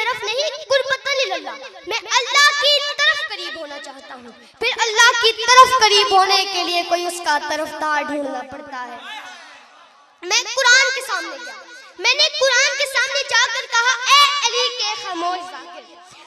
طرف نہیں قربتاً اللہ، میں اللہ کی طرف قریب ہونا چاہتا ہوں. پھر اللہ کی طرف قریب ہونے کے لیے کوئی اس کا طرفدار ڈھونڈنا پڑتا ہے. میں قرآن کے سامنے گیا، میں نے قرآن کے سامنے جا کر کہا اے علی کے خاموش ذاکر،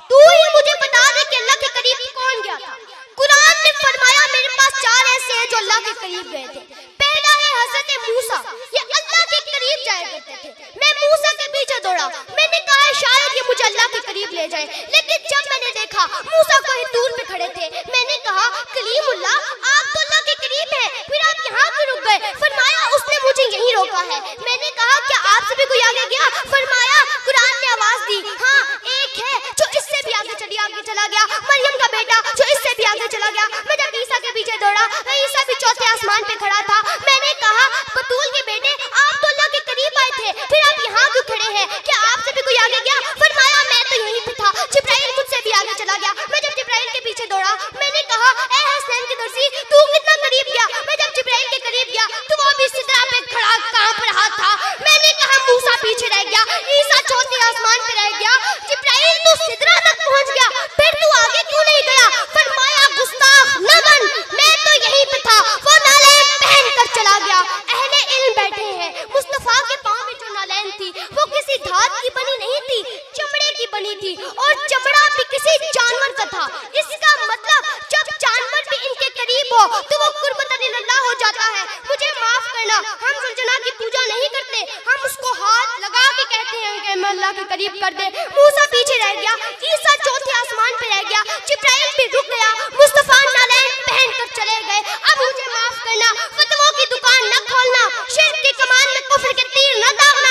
تو ہی مجھے بتا دے کہ اللہ کے قریب کون گیا تھا. قرآن نے فرمایا میرے پاس 4 ایسے ہیں جو اللہ کے قریب گئے تھے. پہلا ہے حضرت موسیٰ، یہ اللہ کے قریب جایا کرتے تھے. میں موسیٰ کے پیچھے دوڑا، میں نے کہا شاید یہ مجھے اللہ کے قریب لے جائے، لیکن جب میں نے دیکھا موسیٰ کوہ طور پہ کھڑے تھے، میں نے کہا کلیم اللہ آپ تو اللہ کے قریب ہیں، پھر آپ یہاں کیوں رک گئے؟ فرمایا اس نے مجھے یہیں روکا ہے. میں نے کہا کیا آپ سے بھی کوئی آگے گیا؟ فرمایا قرآن نے آواز دی ہاں ایک ہے جو اس سے بھی آگے چلا گیا، مریم کا بیٹا جو اس سے بھی آگے چلا گیا. میں جب عیسیٰ کے پیچھے دوڑا، عیسیٰ بھی چوتھے آسمان پہ کھڑا تھا. میں نے کہا بطول کے بیٹے آپ تو اللہ کے قریب آئے تھے، پھر آپ یہاں کیوں کھڑے ہیں؟ کیا آپ سے بھی کوئی آگے گیا؟ فرمایا میں تو یہیں پہ تھا، جبرائیل مجھ سے بھی آگے چلا گیا. میں جب جبرائیل کے پیچھے دوڑا، میں نے کہا اے حسین کے درزی تو کتنا قریب گیا؟ میں جب جبرائیل کے قریب گیا تو وہ بھی سدرہ پہ کھڑا کانپ رہا تھا. میں نے کہا موسیٰ پیچھے رہ گیا، عیسیٰ چوتھے آسمان پہ رہ گیا، جبرائیل تو سدرہ تک پہنچ گیا، پھر تو آگے کیوں نہیں گیا؟ فرمایا گستاخ نہ بن، میں تو یہیں پہ تھا. وہ نالین پہن کر چلا گیا. اہل علم بیٹھے ہیں، مصطفیٰ کے پاؤں میں جو نالین تھی وہ کسی دھات کی بنی نہیں تھی، چمڑے کی بنی تھی، اور چمڑا بھی کسی جانور کا تھا. اس کا مطلب جب جانور بھی ان کے قریب ہو تو وہ قربتاً اللہ ہو جاتا ہے. مجھے معاف کرنا، ہم زلجنا کی پوجا نہیں کرتے، ہم اس کو ہاتھ لگا کے کہتے ہیں کہ میں اللہ کے قریب کر دے. موسیٰ پیچھے رہ گیا، عیسیٰ چوتھے آسمان پہ رہ گیا، جبرائیل بھی رک گیا، مصطفیٰ نالین پہن کر چلے گئے. اب مجھے معاف کرنا، فتووں کی دکان نہ کھولنا، شرک کی کمان میں کفر کے تیر نہ داغنا.